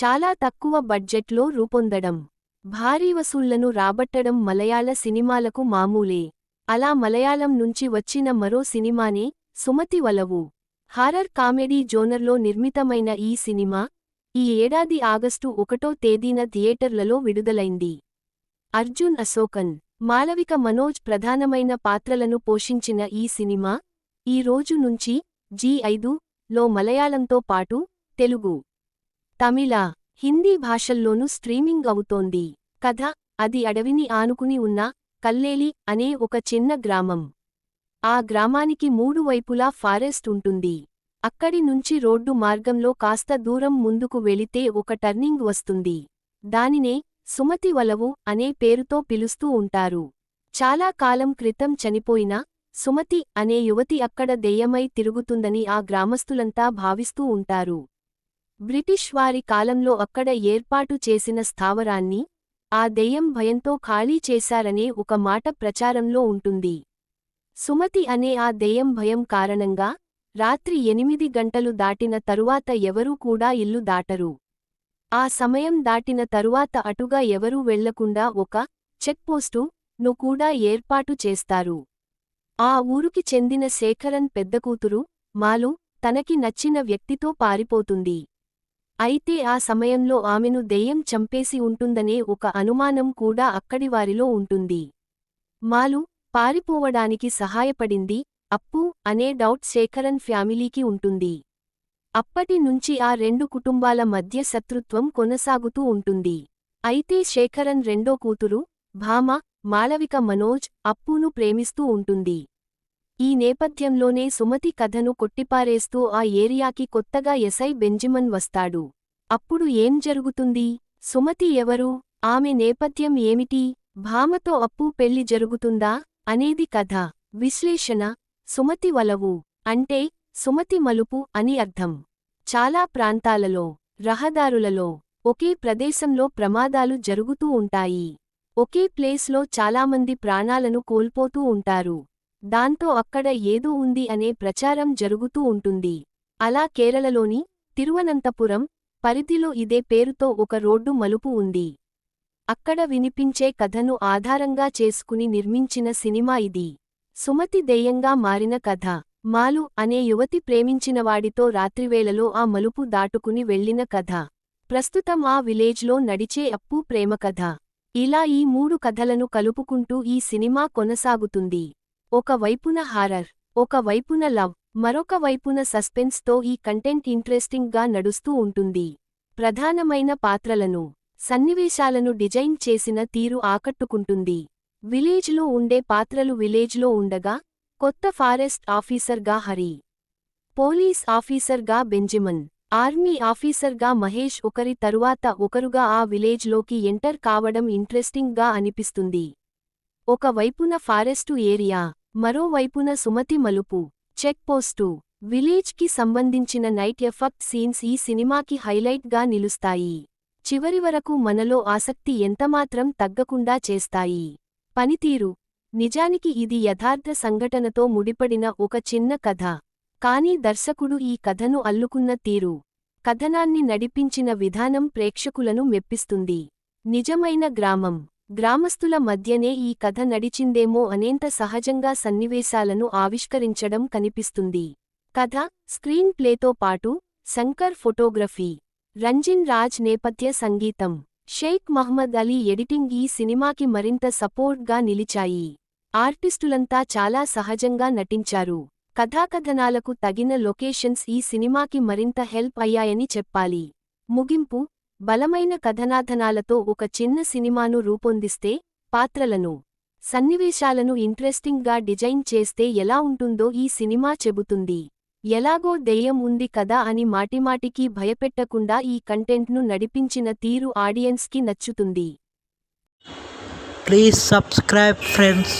చాలా తక్కువ బడ్జెట్లో రూపొందడం, భారీ వసూళ్లను రాబట్టడం మలయాళ సినిమాలకు మామూలే. అలా మలయాళం నుంచి వచ్చిన మరో సినిమానే సుమతి వలవు. హారర్ కామెడీ జోనర్లో నిర్మితమైన ఈ సినిమా ఈ ఏడాది ఆగస్టు 1వ తేదీన థియేటర్లలో విడుదలైంది. అర్జున్ అశోకన్, మాళవిక మనోజ్ ప్రధానమైన పాత్రలను పోషించిన ఈ సినిమా ఈ రోజు నుంచి జీ5లో మలయాళంతో పాటు తెలుగు, తమిళ, హిందీ భాషల్లోనూ స్ట్రీమింగ్ అవుతోంది. కథ: అది అడవిని ఆనుకుని ఉన్న కల్లేలి అనే ఒక చిన్న గ్రామం. ఆ గ్రామానికి మూడు వైపులా ఫారెస్ట్ ఉంటుంది. అక్కడి నుంచి రోడ్డు మార్గంలో కాస్త దూరం ముందుకు వెళితే ఒక టర్నింగ్ వస్తుంది. దానినే సుమతి వలవు అనే పేరుతో పిలుస్తూ ఉంటారు. చాలా కాలం క్రితం చనిపోయిన సుమతి అనే యువతి అక్కడ దెయ్యమై తిరుగుతుందని ఆ గ్రామస్తులంతా భావిస్తూ ఉంటారు. బ్రిటిష్ వారి కాలంలో అక్కడ ఏర్పాటు చేసిన స్థావరాన్ని ఆ దెయ్యం భయంతో ఖాళీ చేశారనే ఒక మాట ప్రచారంలో ఉంటుంది. సుమతి అనే ఆ దెయ్యం భయం కారణంగా రాత్రి 8 గంటలు దాటిన తరువాత ఎవరూ కూడా ఇల్లు దాటరు. ఆ సమయం దాటిన తరువాత అటుగా ఎవరూ వెళ్లకుండా ఒక చెక్పోస్టును కూడా ఏర్పాటు చేస్తారు. ఆ ఊరుకి చెందిన శేఖరన్ పెద్దకూతురు మాలు తనకి నచ్చిన వ్యక్తితో పారిపోతుంది. అయితే ఆ సమయంలో ఆమెను దెయ్యం చంపేసి ఉంటుందనే ఒక అనుమానం కూడా అక్కడివారిలో ఉంటుంది. మాలు పారిపోవడానికి సహాయపడింది అప్పు అనే డౌట్ శేఖరన్ ఫ్యామిలీకి ఉంటుంది. అప్పటి నుంచి ఆ రెండు కుటుంబాల మధ్య శత్రుత్వం కొనసాగుతూ ఉంటుంది. అయితే శేఖరన్ రెండో కూతురు భామ మాళవిక మనోజ్ అప్పును ప్రేమిస్తూ ఉంటుంది. ఈ నేపథ్యంలోనే సుమతి కథను కొట్టిపారేస్తూ ఆ ఏరియాకి కొత్తగా ఎస్ఐ బెంజిమన్ వస్తాడు. అప్పుడు ఏం జరుగుతుంది? సుమతి ఎవరు? ఆమె నేపథ్యం ఏమిటి? భామతో అప్పు పెళ్లి జరుగుతుందా అనేది కథ. విశ్లేషణ: సుమతి వలవు అంటే సుమతి మలుపు అని అర్థం. చాలా ప్రాంతాలలో, రహదారులలో, ఒకే ప్రదేశంలో ప్రమాదాలు జరుగుతూ ఉంటాయి. ఒకే ప్లేస్లో చాలామంది ప్రాణాలను కోల్పోతూ ఉంటారు. దాంతో అక్కడ ఏదో ఉంది అనే ప్రచారం జరుగుతూ ఉంటుంది. అలా కేరళలోని తిరువనంతపురం పరిధిలో ఇదే పేరుతో ఒక రోడ్డు మలుపు ఉంది. అక్కడ వినిపించే కథను ఆధారంగా చేసుకుని నిర్మించిన సినిమా ఇది. సుమతి దెయ్యంగా మారిన కథ. మాలు అనే యువతి ప్రేమించినవాడితో రాత్రివేళలో ఆ మలుపు దాటుకుని వెళ్లిన కథ. ప్రస్తుతం ఆ విలేజ్లో నడిచే అప్పు ప్రేమకథ. ఇలా ఈ మూడు కథలను కలుపుకుంటూ ఈ సినిమా కొనసాగుతుంది. ఒక వైపున హారర్, ఒక వైపున లవ్, మరొక వైపున సస్పెన్స్తో ఈ కంటెంట్ ఇంట్రెస్టింగ్గా నడుస్తూ ఉంటుంది. ప్రధానమైన పాత్రలను, సన్నివేశాలను డిజైన్ చేసిన తీరు ఆకట్టుకుంటుంది. విలేజ్లో ఉండే పాత్రలు విలేజ్లో ఉండగా కొత్త ఫారెస్ట్ ఆఫీసర్గా హరి, పోలీస్ ఆఫీసర్గా బెంజిమన్, ఆర్మీ ఆఫీసర్గా మహేష్ ఒకరి తరువాత ఒకరుగా ఆ విలేజ్లోకి ఎంటర్ కావడం ఇంట్రెస్టింగ్గా అనిపిస్తుంది. ఒక వైపున ఫారెస్టు ఏరియా, మరోవైపున సుమతి మలుపు, చెక్పోస్టు, విలేజ్కి సంబంధించిన నైట్ ఎఫెక్ట్ సీన్స్ ఈ సినిమాకి హైలైట్గా నిలుస్తాయి. చివరి వరకు మనలో ఆసక్తి ఎంతమాత్రం తగ్గకుండా చేస్తాయి. పనితీరు: నిజానికి ఇది యథార్థ సంఘటనతో ముడిపడిన ఒక చిన్న కథ. కానీ దర్శకుడు ఈ కథను అల్లుకున్న తీరు, కథనాన్ని నడిపించిన విధానం ప్రేక్షకులను మెప్పిస్తుంది. నిజమైన గ్రామం, గ్రామస్తుల మధ్యనే ఈ కథ నడిచిందేమో అనేంత సహజంగా సన్నివేశాలను ఆవిష్కరించడం కనిపిస్తుంది. కథ, స్క్రీన్ ప్లేతో పాటు శంకర్ ఫోటోగ్రఫీ, రంజిన్ రాజ్ నేపథ్య సంగీతం, షేక్ మహ్మద్ అలీ ఎడిటింగ్ ఈ సినిమాకి మరింత సపోర్ట్గా నిలిచాయి. ఆర్టిస్టులంతా చాలా సహజంగా నటించారు. కథాకథనాలకు తగిన లొకేషన్స్ ఈ సినిమాకి మరింత హెల్ప్ అయ్యాయని చెప్పాలి. ముగింపు: బలమైన కథనాథనాలతో ఒక చిన్న సినిమాను రూపొందిస్తే, పాత్రలను, సన్నివేశాలను ఇంట్రెస్టింగ్గా డిజైన్ చేస్తే ఎలా ఉంటుందో ఈ సినిమా చెబుతుంది. ఎలాగో దెయ్యం ఉంది కదా అని మాటిమాటికి భయపెట్టకుండా ఈ కంటెంట్ను నడిపించిన తీరు ఆడియన్స్కి నచ్చుతుంది. Please subscribe friends.